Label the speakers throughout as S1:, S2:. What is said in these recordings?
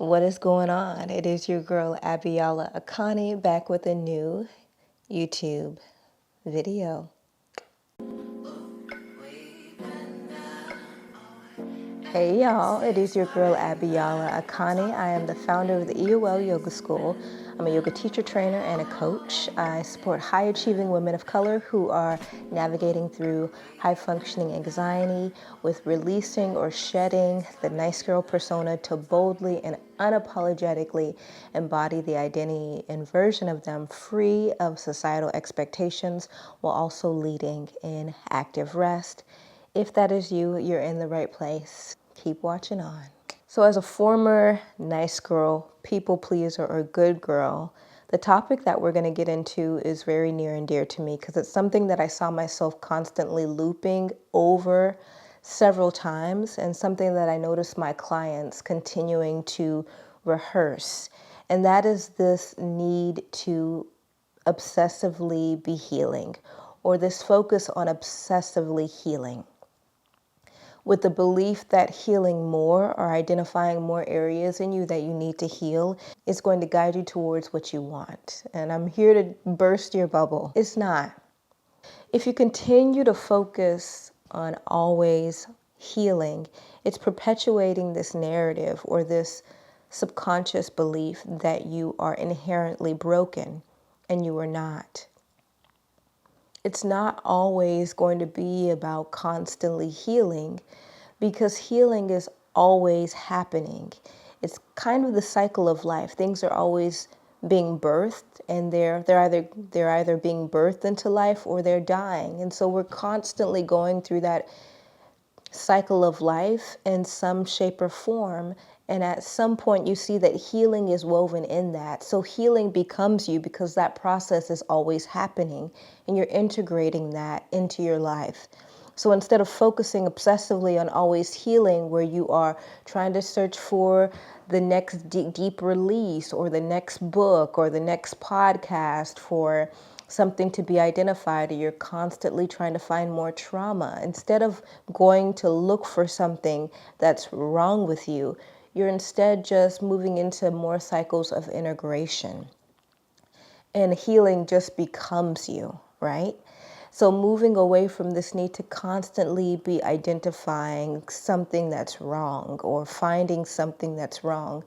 S1: What is going on? It is your girl Abiola Akani back with a new YouTube video. Hey y'all, it is your girl Abiola Akani. I am the founder of the EOL Yoga School. I'm a yoga teacher, trainer, and a coach. I support high-achieving women of color who are navigating through high-functioning anxiety with releasing or shedding the nice girl persona to boldly and unapologetically embody the identity and version of them free of societal expectations while also leading in active rest. If that is you, you're in the right place. Keep watching on. So as a former nice girl, people pleaser, or good girl, the topic that we're going to get into is very near and dear to me because it's something that I saw myself constantly looping over several times and something that I noticed my clients continuing to rehearse. And that is this need to obsessively be healing, or this focus on obsessively healing, with the belief that healing more or identifying more areas in you that you need to heal is going to guide you towards what you want. And I'm here to burst your bubble. It's not. If you continue to focus on always healing, it's perpetuating this narrative or this subconscious belief that you are inherently broken, and you are not. It's not always going to be about constantly healing, because healing is always happening. It's kind of the cycle of life. Things are always being birthed, and they're either being birthed into life or they're dying. And so we're constantly going through that cycle of life in some shape or form. And at some point you see that healing is woven in that. So healing becomes you because that process is always happening and you're integrating that into your life. So instead of focusing obsessively on always healing, where you are trying to search for the next deep release or the next book or the next podcast for something to be identified, or you're constantly trying to find more trauma, instead of going to look for something that's wrong with you, you're instead just moving into more cycles of integration. And healing just becomes you, right? So moving away from this need to constantly be identifying something that's wrong or finding something that's wrong,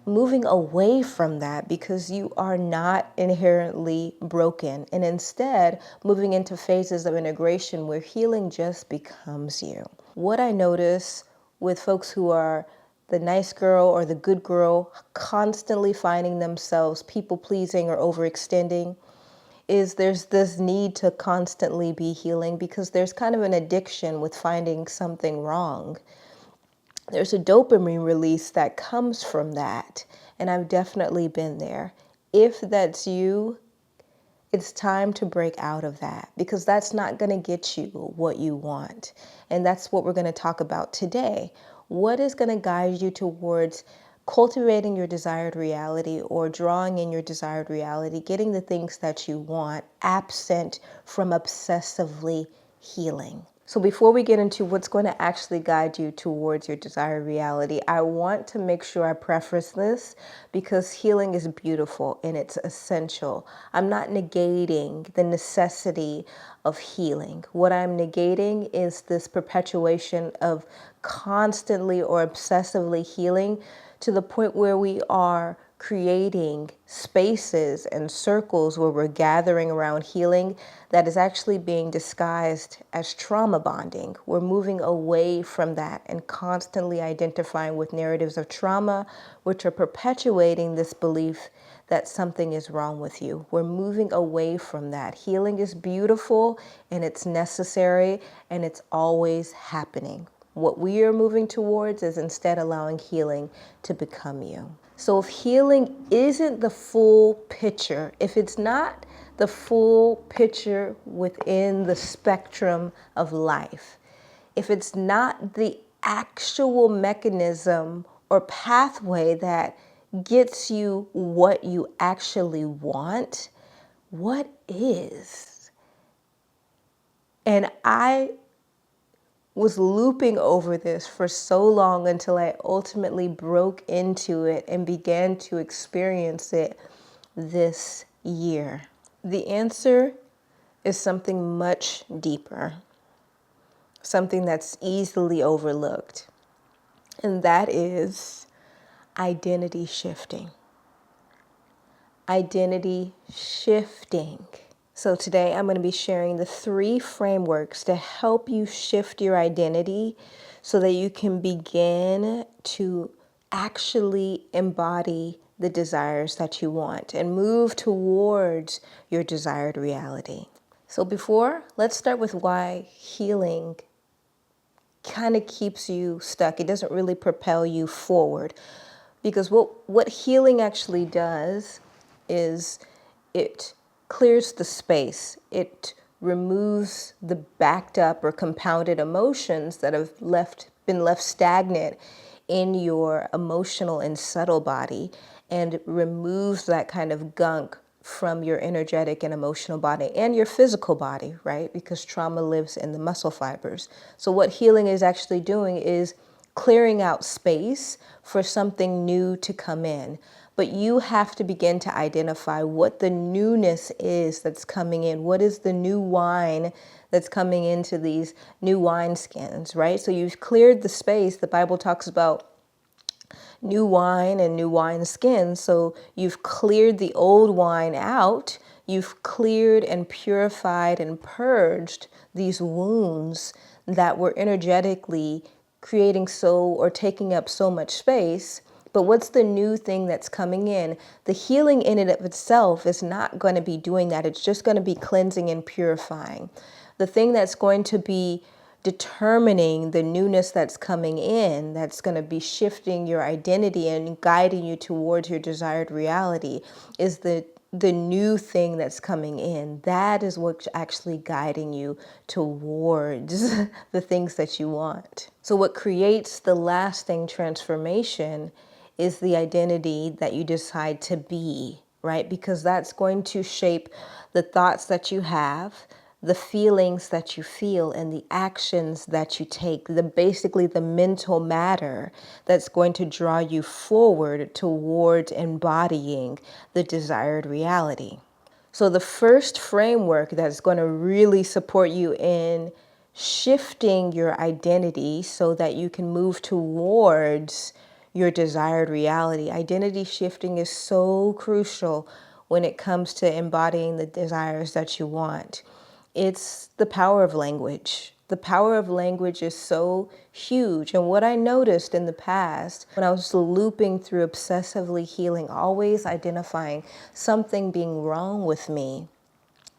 S1: moving away from that because you are not inherently broken, and instead moving into phases of integration where healing just becomes you. What I notice with folks who are the nice girl or the good girl, constantly finding themselves people pleasing or overextending, is there's this need to constantly be healing because there's kind of an addiction with finding something wrong. There's a dopamine release that comes from that, and I've definitely been there. If that's you, it's time to break out of that, because that's not going to get you what you want. And that's what we're going to talk about today. What is going to guide you towards cultivating your desired reality, or drawing in your desired reality, getting the things that you want, absent from obsessively healing? So before we get into what's going to actually guide you towards your desired reality, I want to make sure I preface this because healing is beautiful and it's essential. I'm not negating the necessity of healing. What I'm negating is this perpetuation of constantly or obsessively healing to the point where we are creating spaces and circles where we're gathering around healing that is actually being disguised as trauma bonding. We're moving away from that and constantly identifying with narratives of trauma, which are perpetuating this belief that something is wrong with you. We're moving away from that. Healing is beautiful and it's necessary and it's always happening. What we are moving towards is instead allowing healing to become you. So if healing isn't the full picture, if it's not the full picture within the spectrum of life, if it's not the actual mechanism or pathway that gets you what you actually want, what is? And I was looping over this for so long until I ultimately broke into it and began to experience it this year? The answer is something much deeper, something that's easily overlooked, and that is identity shifting. Identity shifting. So today I'm going to be sharing the 3 frameworks to help you shift your identity so that you can begin to actually embody the desires that you want and move towards your desired reality. So let's start with why healing kind of keeps you stuck. It doesn't really propel you forward. Because what healing actually does is it clears the space. It removes the backed up or compounded emotions that have been left stagnant in your emotional and subtle body, and removes that kind of gunk from your energetic and emotional body and your physical body, right? Because trauma lives in the muscle fibers. So what healing is actually doing is clearing out space for something new to come in. But you have to begin to identify what the newness is that's coming in. What is the new wine that's coming into these new wineskins, right? So you've cleared the space. The Bible talks about new wine and new wine skins. So you've cleared the old wine out. You've cleared and purified and purged these wounds that were energetically creating or taking up so much space. But what's the new thing that's coming in? The healing in and of itself is not going to be doing that. It's just going to be cleansing and purifying. The thing that's going to be determining the newness that's coming in, that's going to be shifting your identity and guiding you towards your desired reality, is the new thing that's coming in. That is what's actually guiding you towards the things that you want. So what creates the lasting transformation is the identity that you decide to be, right? Because that's going to shape the thoughts that you have, the feelings that you feel, and the actions that you take, basically the mental matter that's going to draw you forward towards embodying the desired reality. So the first framework that's going to really support you in shifting your identity so that you can move towards your desired reality. Identity shifting is so crucial when it comes to embodying the desires that you want. It's the power of language. The power of language is so huge. And what I noticed in the past, when I was looping through obsessively healing, always identifying something being wrong with me,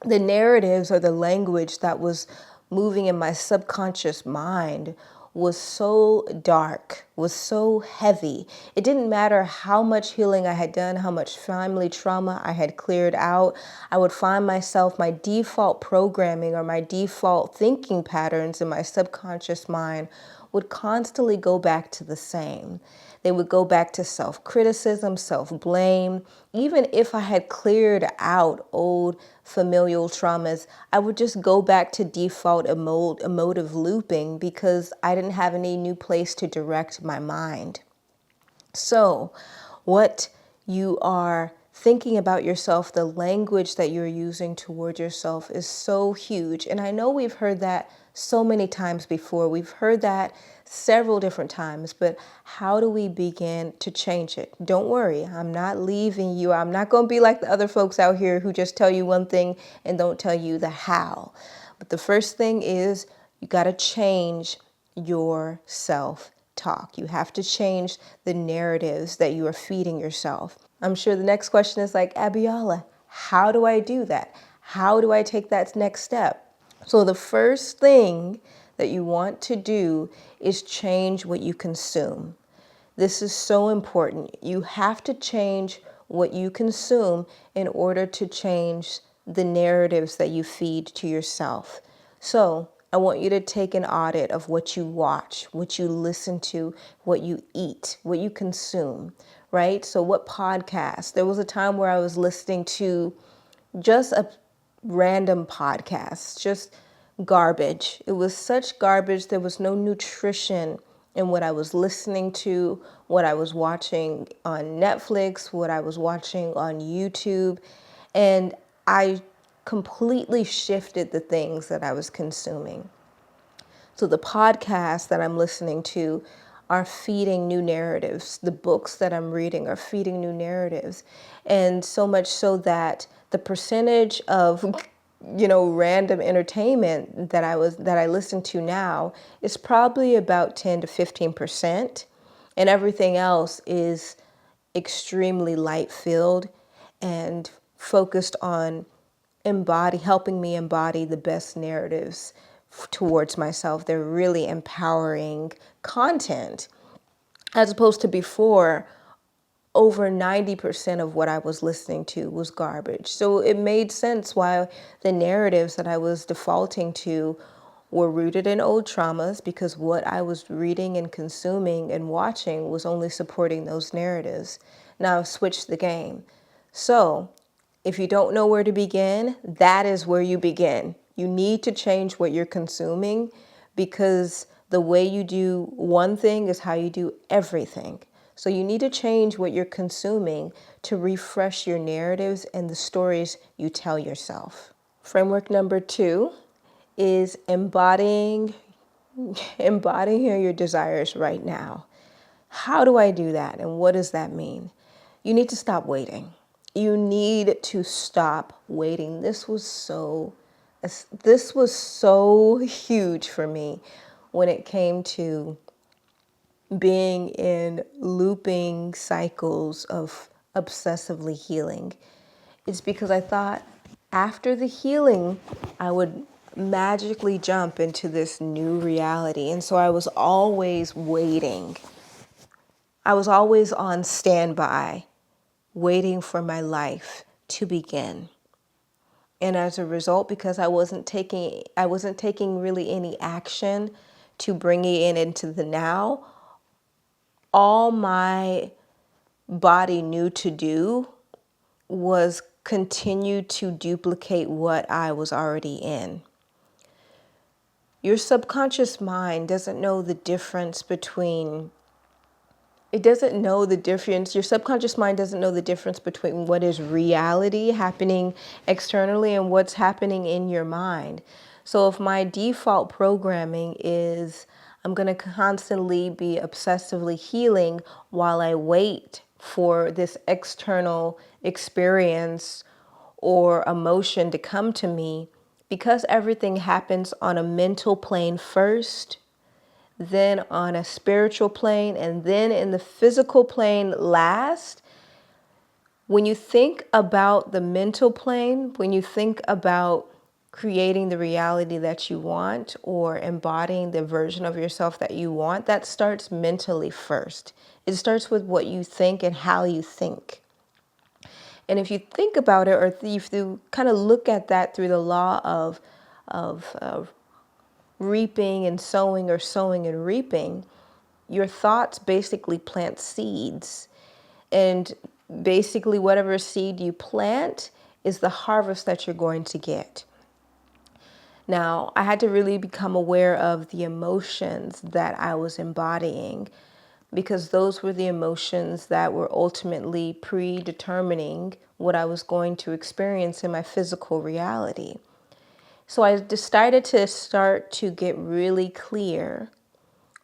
S1: the narratives or the language that was moving in my subconscious mind was so dark, was so heavy. It didn't matter how much healing I had done, how much family trauma I had cleared out. I would find myself, my default programming or my default thinking patterns in my subconscious mind would constantly go back to the same. They would go back to self-criticism, self-blame. Even if I had cleared out old familial traumas, I would just go back to default emotive looping because I didn't have any new place to direct my mind. So what you are thinking about yourself, the language that you're using toward yourself is so huge. And I know we've heard that so many times before. We've heard that several different times, but how do we begin to change it? Don't worry, I'm not leaving you. I'm not going to be like the other folks out here who just tell you one thing and don't tell you the how. But the first thing is you got to change your self-talk. You have to change the narratives that you are feeding yourself. I'm sure the next question is like, Abiola, how do I do that? How do I take that next step? So the first thing that you want to do is change what you consume. This is so important. You have to change what you consume in order to change the narratives that you feed to yourself. So I want you to take an audit of what you watch, what you listen to, what you eat, what you consume, right? So what podcasts? There was a time where I was listening to just a random podcast, just garbage. It was such garbage. There was no nutrition in what I was listening to, what I was watching on Netflix, what I was watching on YouTube. And I completely shifted the things that I was consuming. So the podcasts that I'm listening to are feeding new narratives. The books that I'm reading are feeding new narratives. And so much so that the percentage of random entertainment that I listen to now is probably about 10 to 15%. And everything else is extremely light filled and focused on helping me embody the best narratives towards myself. They're really empowering content, as opposed to before. Over 90% of what I was listening to was garbage. So it made sense why the narratives that I was defaulting to were rooted in old traumas, because what I was reading and consuming and watching was only supporting those narratives. Now I've switched the game. So if you don't know where to begin, that is where you begin. You need to change what you're consuming, because the way you do one thing is how you do everything. So you need to change what you're consuming to refresh your narratives and the stories you tell yourself. Framework number 2 is embodying your desires right now. How do I do that? And what does that mean? You need to stop waiting. You need to stop waiting. This was so huge for me when it came to being in looping cycles of obsessively healing. It's because I thought after the healing, I would magically jump into this new reality. And so I was always waiting. I was always on standby, waiting for my life to begin. And as a result, because I wasn't taking really any action to bring it into the now, all my body knew to do was continue to duplicate what I was already in. Your subconscious mind doesn't know the difference between your subconscious mind doesn't know the difference between what is reality happening externally and what's happening in your mind. So if my default programming is I'm going to constantly be obsessively healing while I wait for this external experience or emotion to come to me, because everything happens on a mental plane first, then on a spiritual plane, and then in the physical plane last. When you think about the mental plane, when you think about creating the reality that you want or embodying the version of yourself that you want, that starts mentally first. It starts with what you think and how you think. And if you think about it, or if you kind of look at that through the law of reaping and sowing, or sowing and reaping, your thoughts basically plant seeds. And basically whatever seed you plant is the harvest that you're going to get. Now, I had to really become aware of the emotions that I was embodying, because those were the emotions that were ultimately predetermining what I was going to experience in my physical reality. So I decided to start to get really clear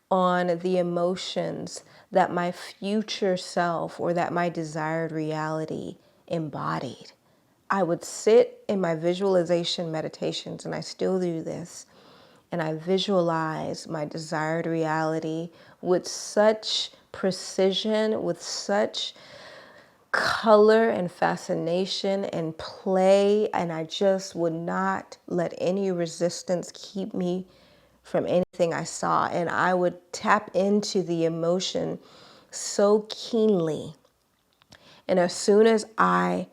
S1: on the emotions that my future self, or that my desired reality, embodied. I would sit in my visualization meditations, and I still do this, and I visualize my desired reality with such precision, with such color and fascination and play, and I just would not let any resistance keep me from anything I saw. And I would tap into the emotion so keenly. And as soon as I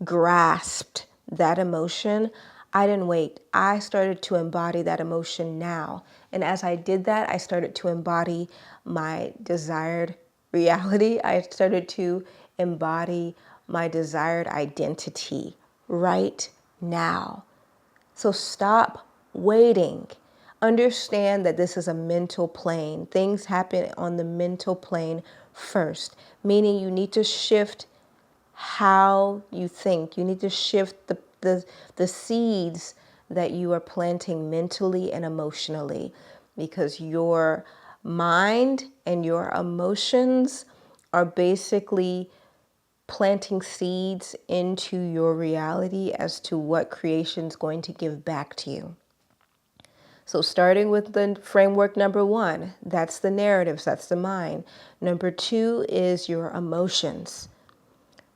S1: grasped that emotion, I didn't wait. I started to embody that emotion now. And as I did that, I started to embody my desired reality. I started to embody my desired identity right now. So stop waiting. Understand that this is a mental plane. Things happen on the mental plane first, meaning you need to shift how you think. You need to shift the seeds that you are planting mentally and emotionally, because your mind and your emotions are basically planting seeds into your reality as to what creation is going to give back to you. So starting with the framework number 1, that's the narratives, that's the mind. Number 2 is your emotions,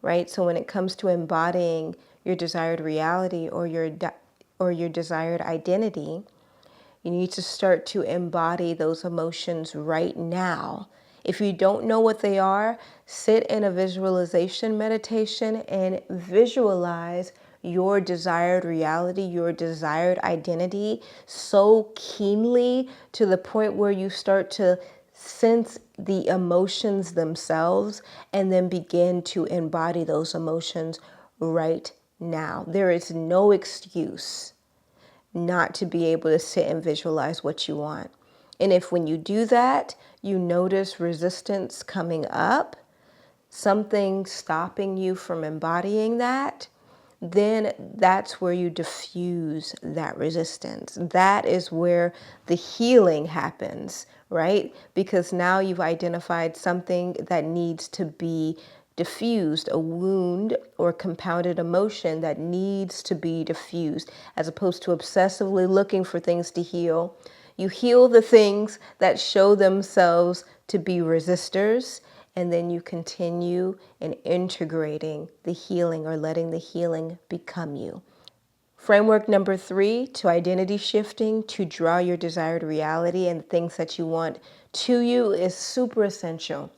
S1: right? So when it comes to embodying your desired reality or your desired identity, you need to start to embody those emotions right now. If you don't know what they are, sit in a visualization meditation and visualize your desired reality, your desired identity so keenly to the point where you start to sense the emotions themselves and then begin to embody those emotions right now. There is no excuse not to be able to sit and visualize what you want. And if when you do that, you notice resistance coming up, something stopping you from embodying that, then that's where you diffuse that resistance. That is where the healing happens, right? Because now you've identified something that needs to be diffused, a wound or compounded emotion that needs to be diffused, as opposed to obsessively looking for things to heal. You heal the things that show themselves to be resistors, and then you continue in integrating the healing or letting the healing become you. Framework number 3, to identity shifting, to draw your desired reality and the things that you want to you, is super essential.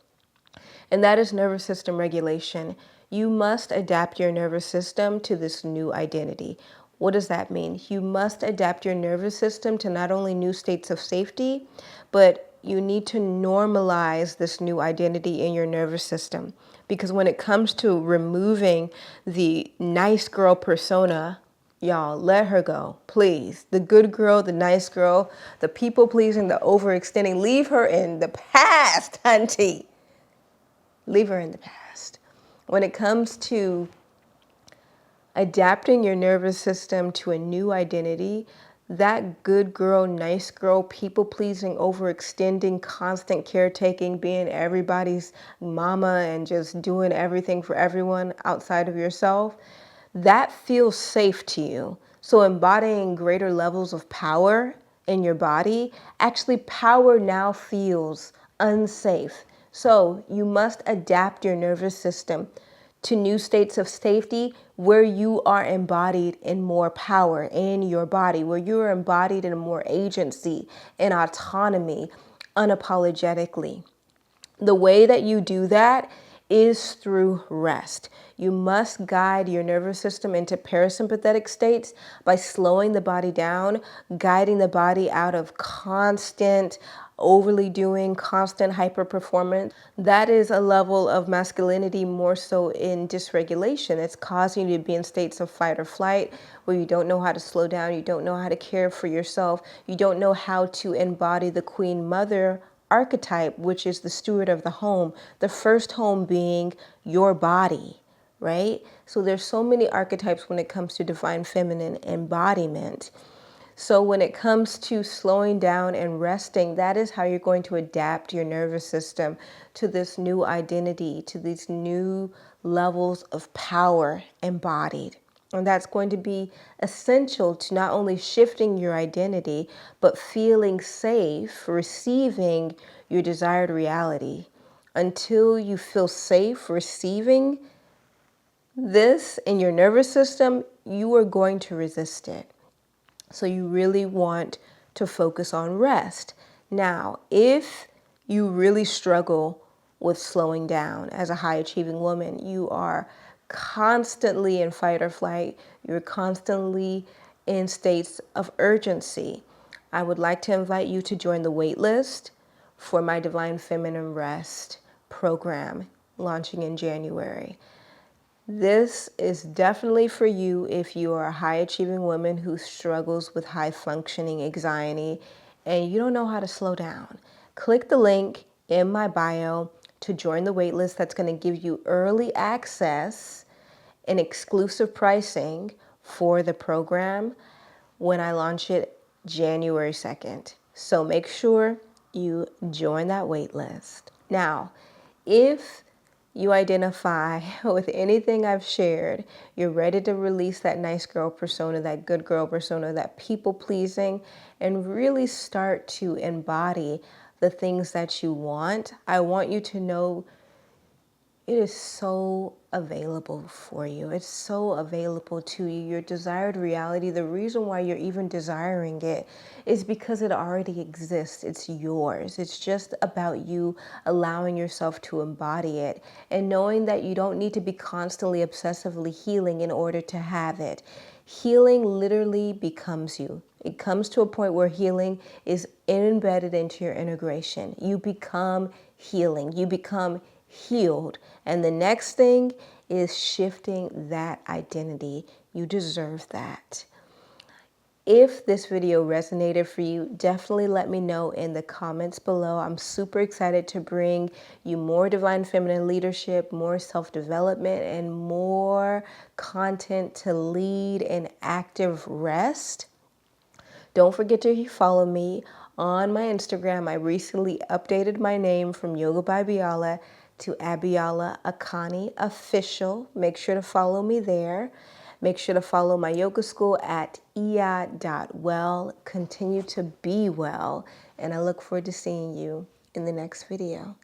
S1: And that is nervous system regulation. You must adapt your nervous system to this new identity. What does that mean? You must adapt your nervous system to not only new states of safety, but you need to normalize this new identity in your nervous system. Because when it comes to removing the nice girl persona, y'all, let her go, please. The good girl, the nice girl, the people pleasing, the overextending, leave her in the past, hunty. Leave her in the past. When it comes to adapting your nervous system to a new identity, that good girl, nice girl, people pleasing, overextending, constant caretaking, being everybody's mama and just doing everything for everyone outside of yourself, that feels safe to you. So embodying greater levels of power in your body, actually power now feels unsafe. So you must adapt your nervous system to new states of safety where you are embodied in more power in your body, where you are embodied in more agency and autonomy unapologetically. The way that you do that is through rest. You must guide your nervous system into parasympathetic states by slowing the body down, guiding the body out of constant overly doing, constant hyper performance. That is a level of masculinity more so in dysregulation. It's causing you to be in states of fight or flight where you don't know how to slow down, you don't know how to care for yourself, you don't know how to embody the queen mother archetype, which is the steward of the home, the first home being your body, right? So there's so many archetypes when it comes to divine feminine embodiment. So when it comes to slowing down and resting, that is how you're going to adapt your nervous system to this new identity, to these new levels of power embodied. And that's going to be essential to not only shifting your identity, but feeling safe, receiving your desired reality. Until you feel safe receiving this in your nervous system, you are going to resist it. So you really want to focus on rest. Now, if you really struggle with slowing down as a high achieving woman, you are constantly in fight or flight, you're constantly in states of urgency, I would like to invite you to join the waitlist for my Divine Feminine Rest program launching in January. This is definitely for you if you are a high achieving woman who struggles with high functioning anxiety and you don't know how to slow down. Click the link in my bio to join the waitlist. That's going to give you early access and exclusive pricing for the program when I launch it January 2nd. So make sure you join that waitlist. Now, if you identify with anything I've shared, you're ready to release that nice girl persona, that good girl persona, that people pleasing, and really start to embody the things that you want, I want you to know it is so available for you. It's so available to you. Your desired reality, the reason why you're even desiring it is because it already exists. It's yours. It's just about you allowing yourself to embody it and knowing that you don't need to be constantly obsessively healing in order to have it. Healing literally becomes you. It comes to a point where healing is embedded into your integration. You become healing. You become healed. And the next thing is shifting that identity. You deserve that. If this video resonated for you, definitely let me know in the comments below. I'm super excited to bring you more divine feminine leadership, more self-development, and more content to lead in active rest. Don't forget to follow me on my Instagram. I recently updated my name from Yoga by Biala to Abiola Akani Official. Make sure to follow me there. Make sure to follow my yoga school at iya.well. Continue to be well, and I look forward to seeing you in the next video.